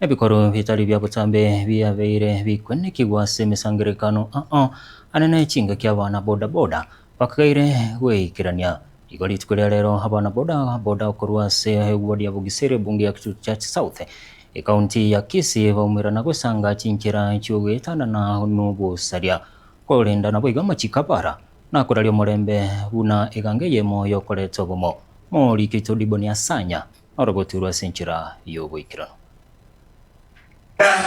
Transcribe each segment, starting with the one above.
ebikoro bitari bya butambe biabeire bikwenekigwa semisangirikano anene chinga kia bana boda boda bakaire gwikirania igori tkuria rero abana boda okorwa se ward ya Bugisere bunge ya Church South kaunti ya Kisii baumira na gusanga chinkira chiogwetana na nubu saria korinda na boiga machikabara na kurario murembe buna igange yemo yokoreto bomo mori kitodiboni asanya orogoturwa senchira yogwikirano.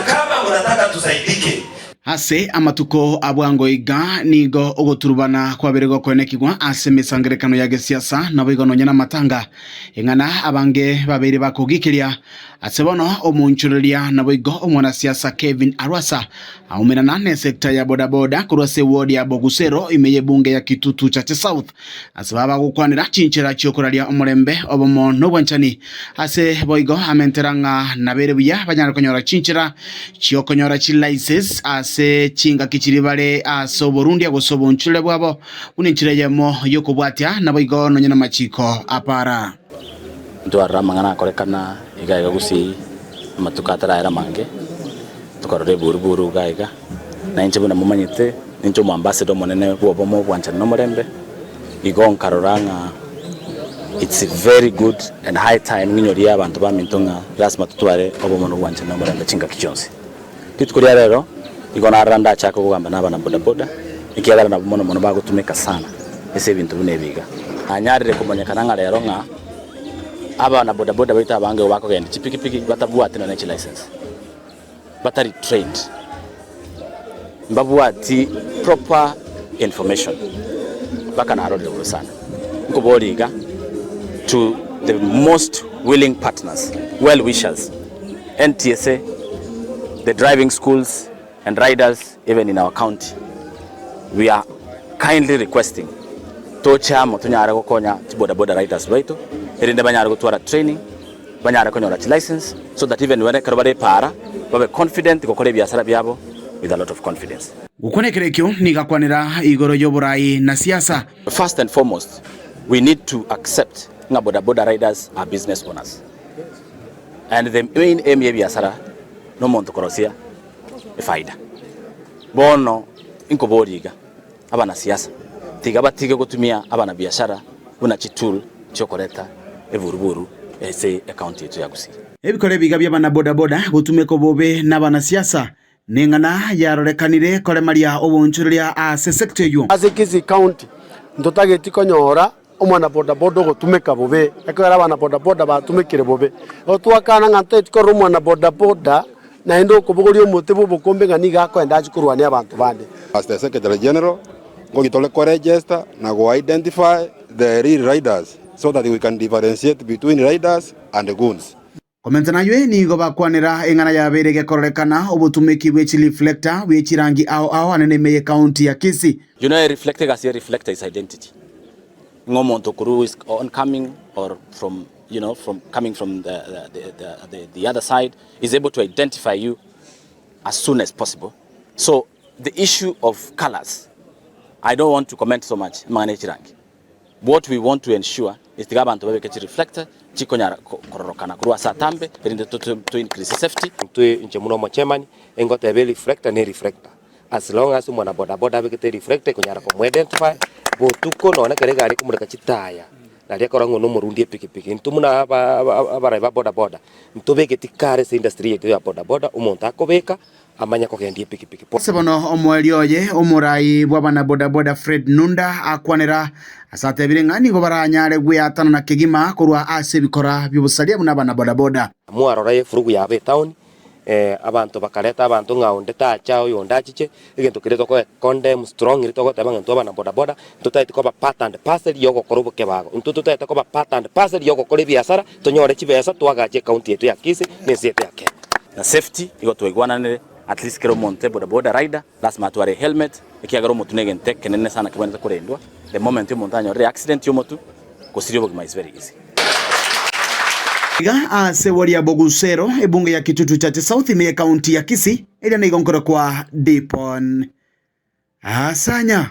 Kama unataka tusaidike ase amatuko abwangoiga nigo ogoturubana kwa berego kwenekigwa ase misangirikano ya gisiasa na boigono nyana matanga engana abange babiri bakugikiria ase bono omunchureria na boigo omwana siasa Kevin Arwasa aumira na sekta ya bodaboda kurwase ward ya Bogusero imeye bunge ya Kitutu Church South ase baba gukwanira chinchira chiokoraria omurembe obomo nobwanchani ase boigo amenteranga na berebuya banyara konyora chinchira chiokonyora chilicense ase chinga kichiribare aso Burundi agosobo nchule bwabo uninchire yemo yokobwatia na boigo nonyana machiko apara ndwara mangana korekana igaiga gusi matukatara era mange tukorore buruburu gaiga na inche buna mumanyite nincho mu ambassador monene bwobo mo bwancha no murembe igon karoranga. It's very good and high time ninyori abantu bamintonga rasma tutware obo no bwancha no murembe chinga kichonsi titukuria rero igona aranda chako kugamba nabana boda boda ikiagara na mono bagutumika sana ese bintu bunebiga anyarire kumanyekana rero nga abana boda boda baita abange wako gende chipikipiki batabuate na license batari trained mbabuati proper information bakana arode sana nkoboliga to the most willing partners, well wishers, NTSA, the driving schools and riders even in our county. We are kindly requesting tocha motunyara gokonya boda boda riders baito erinde banyara gotwara training banyara konyora license so that even when karabare para babe confident gokore biasara byabo with a lot of confidence. Gukonekerekyo nigakwanira igoro yoburai na siasa. First and foremost, we need to accept nga boda boda riders are business owners. And the main aim ya biasara no monto korosia faida. Bono inko bodiga abana siasa tiga batiga gutumia abana biashara buna chitul chokoleta evuruburu ese account yetu ya Gusii. Ebikore biga by'abana boda boda gutumeko bobe n'abana siasa nengana yarorekanire kore maria obonchuria ase sector yo ase Kisii county ndotageti konyora omwana boda boda gutumeka bobe ekora abana boda boda batumikire bobe otwakana ngante tikoro omwana boda boda na endo kubugorio mutebo bokombe ngani gakwenda achikurwania abantu bande. As the Secretary General go gitole ko register na go identify the real riders so that we can differentiate between riders and the goons. Komenta na ywe ni go bakwanira engana ya berege kororekana obutumiki bwe reflector bwe chirangi ao anene meye county ya Kisii. You know, a reflector as a reflector is identity. Ngomonto kuru is oncoming or from coming from the other side is able to identify you as soon as possible. So the issue of colors, I don't want to comment so much. What we want to ensure is the government to get a reflector, chikonyara kororokana kurwa satambe, to increase safety. To inchemuno mochemani, engote ebe reflector ne reflector. As long as umwana boda boda begete reflector konyara ko identify, botuko nona kare gari kumureka chitaya. Naria korango no murundi pikipiki. Ntumuna abara boda boda. Ntobegeti kare se industry yetu ya boda boda umonta kobeka amanya kogendie pikipiki. Sebono omwelioye omurai bwabana boda boda Fred Nunda akwanira asate birengani go baranyare gwatana na kigima kurwa ase bikora byubusalia buna boda boda. Muarora furugu ya be town abantu bakareta abantu ngaunde tacha oyo ndachiche egento kireto ko condemn strong irito ko tabanga ntoba na boda boda tutaiti ko ba part and parcel yoko korobuke bago tutaiti ko ba part and parcel yoko kore biasara tonyore chibesa twagaje county yetu ya Kisii nesete yake na safety igo twigwananire at least kero monte boda boda rider lazima tuare helmet ikiagaro mutunege nteke nene sana kiboneza kurendwa the moment montanyo re accident yomotu kosirio bogima is very easy. Ase ward ya Bogusero ebunge ya Kitutu Church South imeye county ya Kisii ila na igonkoro kwa Dipon Asanya.